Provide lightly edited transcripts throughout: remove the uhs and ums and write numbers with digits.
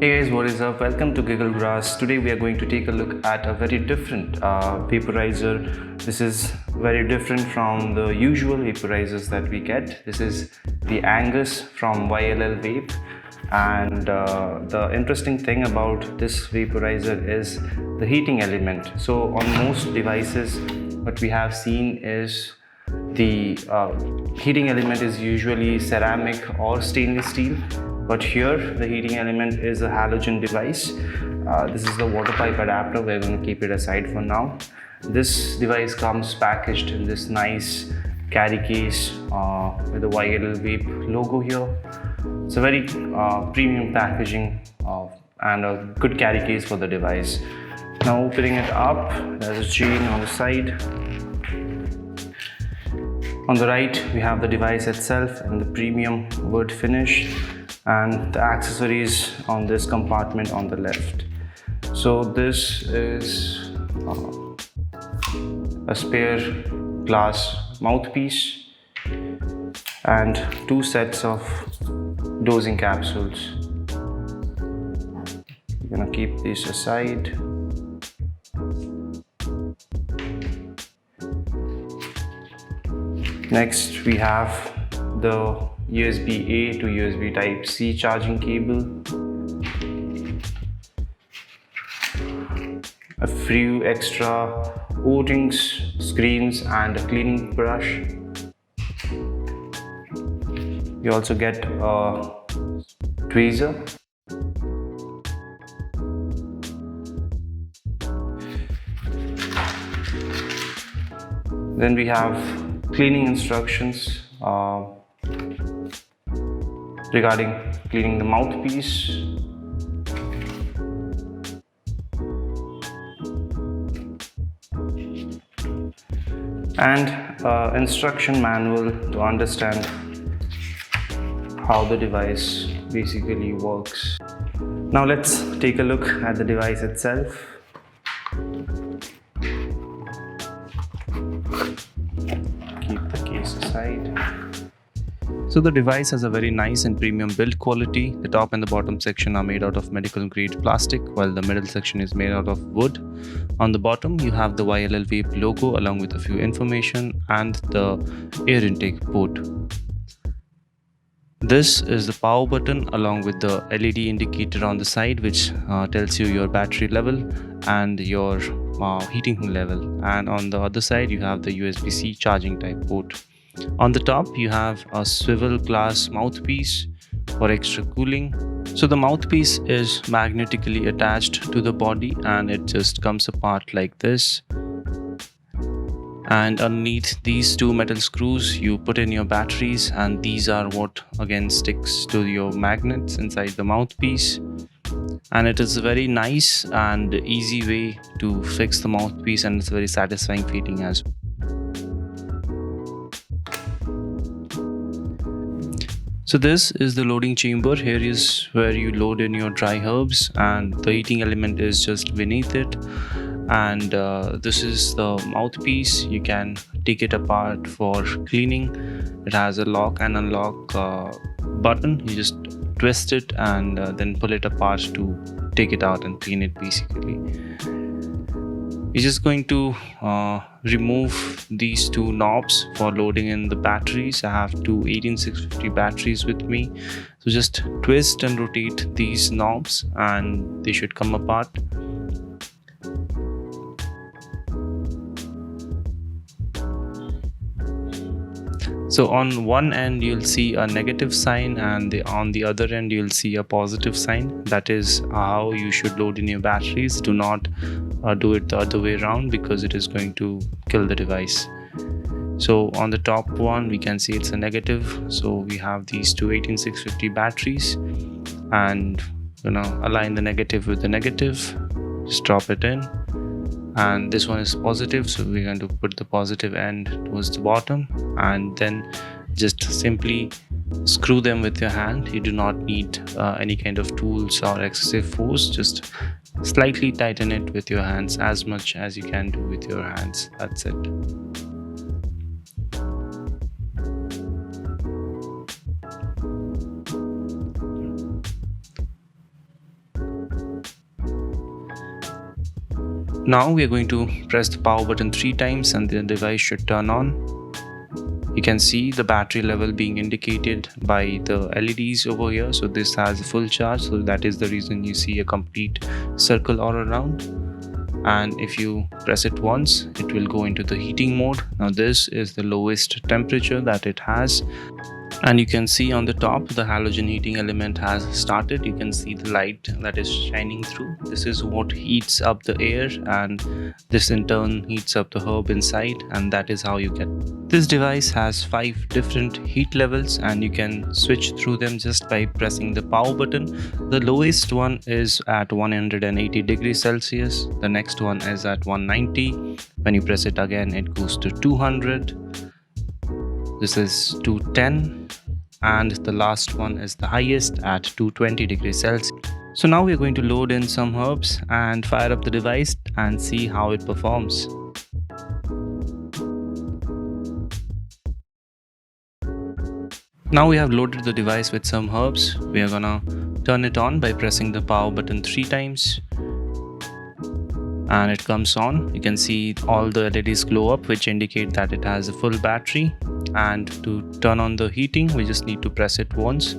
Hey guys, what is up? Welcome to Giggle Grass. Today we are going to take a look at a very different vaporizer. This is very different from the usual vaporizers that we get. This is the Angus from YLL Vape, and the interesting thing about this vaporizer is the heating element. So on most devices, what we have seen is the heating element is usually ceramic or stainless steel, but here the heating element is a halogen device. This is the water pipe adapter. We're going to keep it aside for now. This device comes packaged in this nice carry case with the YLL Vape logo here. It's a very premium packaging and a good carry case for the device. Now opening it up, there's a chain on the side. On the right, we have the device itself and the premium wood finish, and the accessories on this compartment on the left. So this is a spare glass mouthpiece and 2 sets of dosing capsules. I'm gonna keep these aside. Next, we have the USB-A to USB Type-C charging cable, a few extra O-rings, screens, and a cleaning brush. You also get a tweezer. Then we have cleaning instructions regarding cleaning the mouthpiece. And instruction manual to understand how the device basically works. Now let's take a look at the device itself. Keep the case aside. So the device has a very nice and premium build quality. The top and the bottom section are made out of medical grade plastic, while the middle section is made out of wood. On the bottom you have the YLL Vape logo along with a few information and the air intake port. This is the power button along with the LED indicator on the side, which tells you your battery level and your heating level. And on the other side you have the USB-C charging type port. On the top you have a swivel glass mouthpiece for extra cooling. So the mouthpiece is magnetically attached to the body and it just comes apart like this. And underneath these 2 metal screws you put in your batteries, and these are what again sticks to your magnets inside the mouthpiece. And it is a very nice and easy way to fix the mouthpiece, and it's very satisfying feeling as well. So this is the loading chamber. Here is where you load in your dry herbs, and the heating element is just beneath it. And this is the mouthpiece. You can take it apart for cleaning. It has a lock and unlock button. You just twist it and then pull it apart to take it out and clean it basically. You're just going to remove these 2 knobs for loading in the batteries. I have 2 18650 batteries with me, so just twist and rotate these knobs and they should come apart. So on one end you'll see a negative sign, and on the other end you'll see a positive sign. That is how you should load in your batteries. Do not do it the other way around, because it is going to kill the device. So on the top one we can see it's a negative. So we have these 2 18650 batteries, and align the negative with the negative. Just drop it in. And this one is positive, so we're going to put the positive end towards the bottom, and then just simply screw them with your hand. You do not need any kind of tools or excessive force. Just slightly tighten it with your hands, as much as you can do with your hands. That's it. Now we are going to press the power button 3 times and the device should turn on. You can see the battery level being indicated by the LEDs over here. So this has a full charge, so that is the reason you see a complete circle all around. And if you press it once, it will go into the heating mode. Now this is the lowest temperature that it has. And you can see on the top the halogen heating element has started. You can see the light that is shining through. This is what heats up the air, and this in turn heats up the herb inside, and that is how you get. This device has 5 different heat levels and you can switch through them just by pressing the power button. The lowest one is at 180 degrees Celsius. The next one is at 190. When you press it again, it goes to 200. This is 210, and the last one is the highest at 220 degrees Celsius. So now we're going to load in some herbs and fire up the device and see how it performs. Now we have loaded the device with some herbs. We are gonna turn it on by pressing the power button 3 times. And it comes on. You can see all the LEDs glow up, which indicate that it has a full battery. And to turn on the heating, we just need to press it once.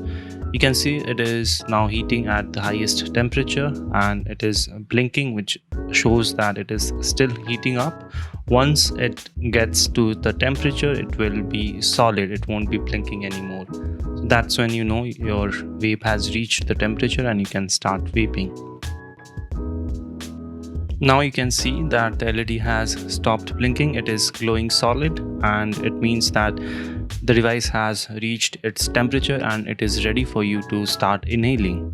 You can see it is now heating at the highest temperature and it is blinking, which shows that it is still heating up. Once it gets to the temperature, it will be solid, it won't be blinking anymore. So that's when you know your vape has reached the temperature and you can start vaping. Now you can see that the LED has stopped blinking. It is glowing solid, and it means that the device has reached its temperature and it is ready for you to start inhaling.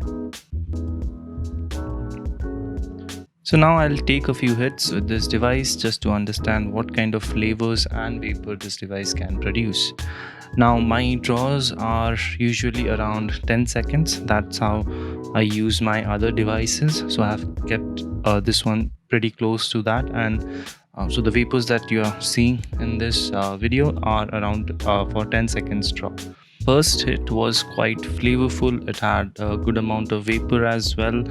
So now I'll take a few hits with this device just to understand what kind of flavors and vapor this device can produce. Now my draws are usually around 10 seconds. That's how I use my other devices. So I have kept this one pretty close to that, and so the vapors that you are seeing in this video are around for 10 seconds draw. First hit was quite flavorful. It had a good amount of vapor as well.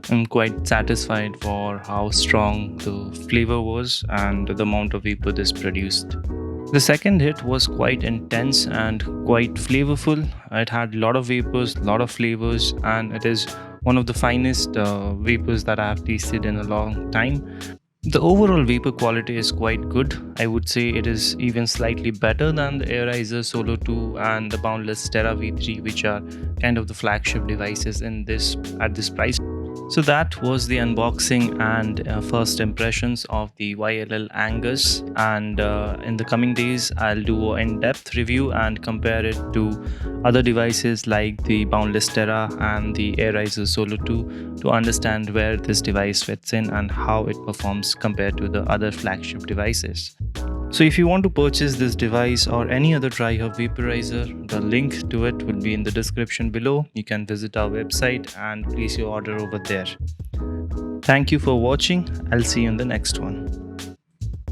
I'm quite satisfied for how strong the flavor was and the amount of vapor this produced. The second hit was quite intense and quite flavorful. It had a lot of vapors, a lot of flavors, and it is one of the finest vapors that I have tasted in a long time. The overall vapor quality is quite good. I would say it is even slightly better than the Airizer Solo 2 and the Boundless Terra V3, which are kind of the flagship devices in at this price. So that was the unboxing and first impressions of the YLL Angus, and in the coming days I'll do an in-depth review and compare it to other devices like the Boundless Terra and the Airizer Solo 2 to understand where this device fits in and how it performs compared to the other flagship devices. So if you want to purchase this device or any other dry herb vaporizer, the link to it will be in the description below. You can visit our website and place your order over there. Thank you for watching. I'll see you in the next one.